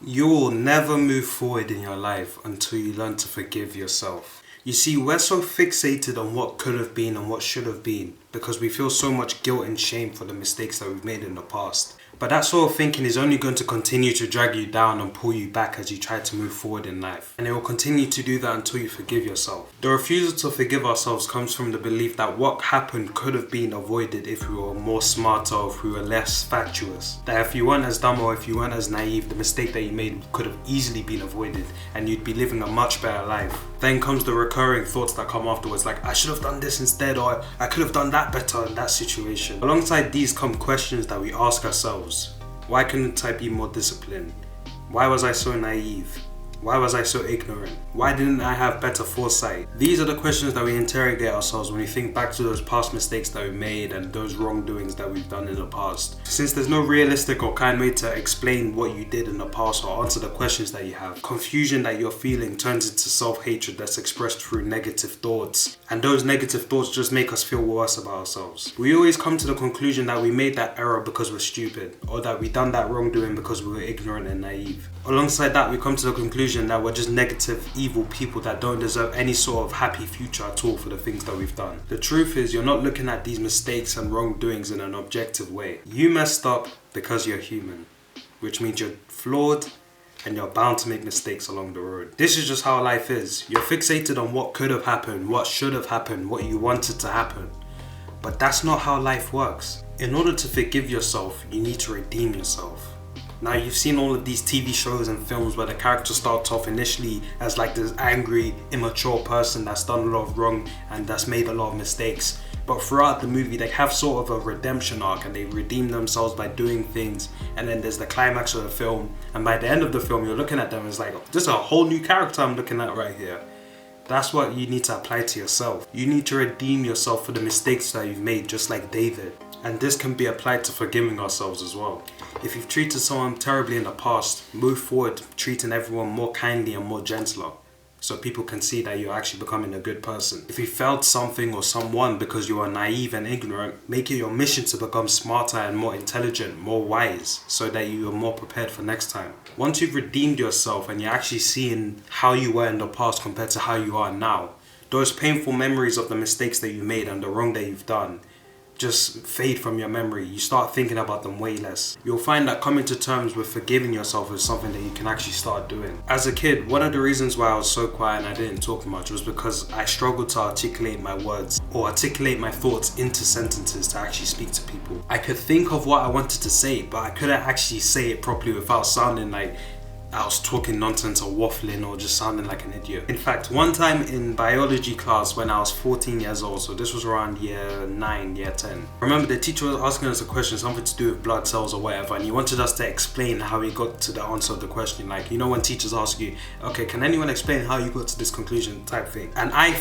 You will never move forward in your life until you learn to forgive yourself. You see, we're so fixated on what could have been and what should have been because we feel so much guilt and shame for the mistakes that we've made in the past. But that sort of thinking is only going to continue to drag you down and pull you back as you try to move forward in life. And it will continue to do that until you forgive yourself. The refusal to forgive ourselves comes from the belief that what happened could have been avoided if we were more smarter or if we were less fatuous. That if you weren't as dumb or if you weren't as naive, the mistake that you made could have easily been avoided and you'd be living a much better life. Then comes the recurring thoughts that come afterwards, like I should have done this instead, or I could have done that better in that situation. Alongside these come questions that we ask ourselves. Why couldn't I be more disciplined? Why was I so naive? Why was I so ignorant? Why didn't I have better foresight? These are the questions that we interrogate ourselves when we think back to those past mistakes that we made and those wrongdoings that we've done in the past. Since there's no realistic or kind way to explain what you did in the past or answer the questions that you have, confusion that you're feeling turns into self-hatred that's expressed through negative thoughts. And those negative thoughts just make us feel worse about ourselves. We always come to the conclusion that we made that error because we're stupid, or that we done that wrongdoing because we were ignorant and naive. Alongside that, we come to the conclusion that we're just negative, evil people that don't deserve any sort of happy future at all for the things that we've done. The truth is, you're not looking at these mistakes and wrongdoings in an objective way. You messed up because you're human, which means you're flawed and you're bound to make mistakes along the road. This is just how life is. You're fixated on what could have happened, what should have happened, what you wanted to happen. But that's not how life works. In order to forgive yourself, you need to redeem yourself. Now, you've seen all of these TV shows and films where the character starts off initially as like this angry, immature person that's done a lot of wrong and that's made a lot of mistakes. But throughout the movie, they have sort of a redemption arc and they redeem themselves by doing things. And then there's the climax of the film. And by the end of the film, you're looking at them and it's like, this is a whole new character I'm looking at right here. That's what you need to apply to yourself. You need to redeem yourself for the mistakes that you've made, just like David. And this can be applied to forgiving ourselves as well. If you've treated someone terribly in the past, move forward treating everyone more kindly and more gentler, so people can see that you're actually becoming a good person. If you failed something or someone because you are naive and ignorant, make it your mission to become smarter and more intelligent, more wise, so that you are more prepared for next time. Once you've redeemed yourself and you're actually seeing how you were in the past compared to how you are now, those painful memories of the mistakes that you made and the wrong that you've done just fade from your memory. You start thinking about them way less. You'll find that coming to terms with forgiving yourself is something that you can actually start doing. As a kid, one of the reasons why I was so quiet and I didn't talk much was because I struggled to articulate my words or articulate my thoughts into sentences to actually speak to people. I could think of what I wanted to say, but I couldn't actually say it properly without sounding like I was talking nonsense or waffling or just sounding like an idiot. In fact, one time in biology class when I was 14 years old, so this was around year 9, year 10. I remember the teacher was asking us a question, something to do with blood cells or whatever, and he wanted us to explain how he got to the answer of the question. Like, you know when teachers ask you, okay, can anyone explain how you got to this conclusion type thing? And I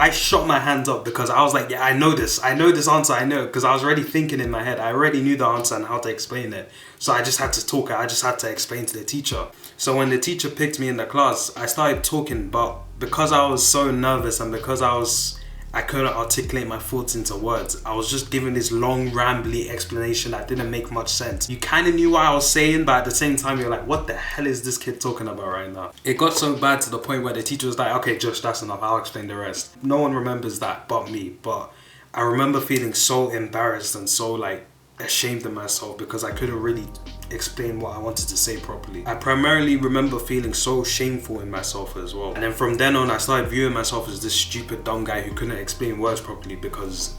shot my hands up because I was like, yeah, I know this answer, I know, because I was already thinking in my head. I already knew the answer and how to explain it. So I just had to talk, I just had to explain to the teacher. So when the teacher picked me in the class, I started talking, but because I was so nervous and because I couldn't articulate my thoughts into words, I was just giving this long, rambly explanation that didn't make much sense. You kind of knew what I was saying, but at the same time, you're like, what the hell is this kid talking about right now? It got so bad to the point where the teacher was like, okay, Josh, that's enough, I'll explain the rest. No one remembers that but me, but I remember feeling so embarrassed and so like ashamed of myself because I couldn't really explain what I wanted to say properly. I primarily remember feeling so shameful in myself as well. And then from then on, I started viewing myself as this stupid dumb guy who couldn't explain words properly because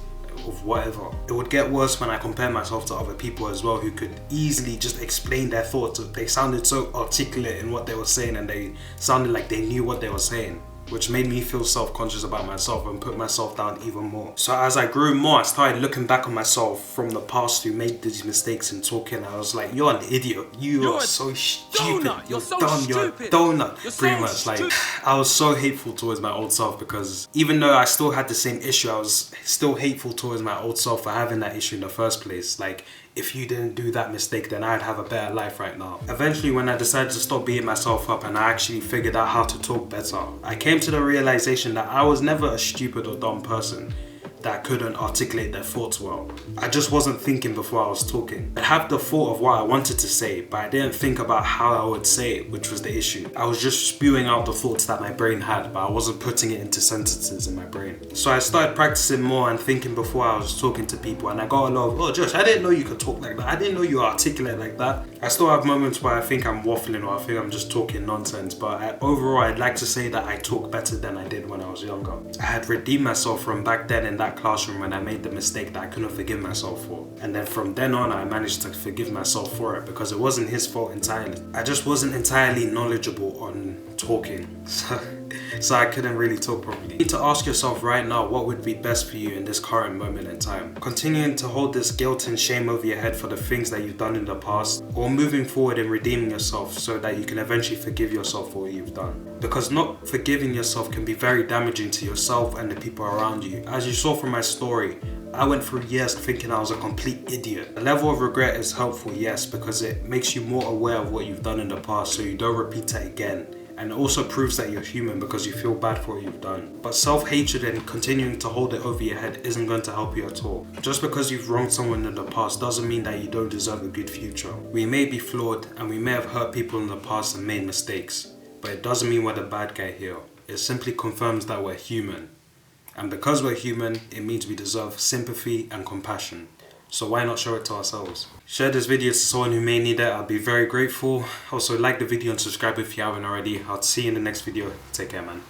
of whatever. It would get worse when I compared myself to other people as well who could easily just explain their thoughts. They sounded so articulate in what they were saying and they sounded like they knew what they were saying, which made me feel self-conscious about myself and put myself down even more. So as I grew more, I started looking back on myself from the past who made these mistakes and talking. I was like, you're an idiot. You're so stupid. You're so dumb. Stupid. You're a donut. You're pretty much stupid. Like, I was so hateful towards my old self because even though I still had the same issue, I was still hateful towards my old self for having that issue in the first place. Like, if you didn't do that mistake, then I'd have a better life right now. Eventually, when I decided to stop beating myself up and I actually figured out how to talk better, I came to the realization that I was never a stupid or dumb person. that couldn't articulate their thoughts well. I just wasn't thinking before I was talking. I had the thought of what I wanted to say, but I didn't think about how I would say it, which was the issue. I was just spewing out the thoughts that my brain had, but I wasn't putting it into sentences in my brain. So I started practicing more and thinking before I was talking to people, and I got a lot of, oh Josh, I didn't know you could talk like that. I didn't know you were articulate like that. I still have moments where I think I'm waffling or I think I'm just talking nonsense, but overall I'd like to say that I talk better than I did when I was younger. I had redeemed myself from back then in that classroom when I made the mistake that I couldn't forgive myself for. And then from then on I managed to forgive myself for it because it wasn't his fault entirely. I just wasn't entirely knowledgeable on talking. So I couldn't really talk properly. You need to ask yourself right now what would be best for you in this current moment in time. Continuing to hold this guilt and shame over your head for the things that you've done in the past, or moving forward and redeeming yourself so that you can eventually forgive yourself for what you've done. Because not forgiving yourself can be very damaging to yourself and the people around you. As you saw from my story, I went through years thinking I was a complete idiot. A level of regret is helpful, yes, because it makes you more aware of what you've done in the past so you don't repeat it again. And it also proves that you're human because you feel bad for what you've done. But self-hatred and continuing to hold it over your head isn't going to help you at all. Just because you've wronged someone in the past doesn't mean that you don't deserve a good future. We may be flawed and we may have hurt people in the past and made mistakes, but it doesn't mean we're the bad guy here. It simply confirms that we're human. And because we're human, it means we deserve sympathy and compassion. So why not show it to ourselves? Share this video to someone who may need it. I'll be very grateful. Also like the video and subscribe if you haven't already. I'll see you in the next video. Take care, man.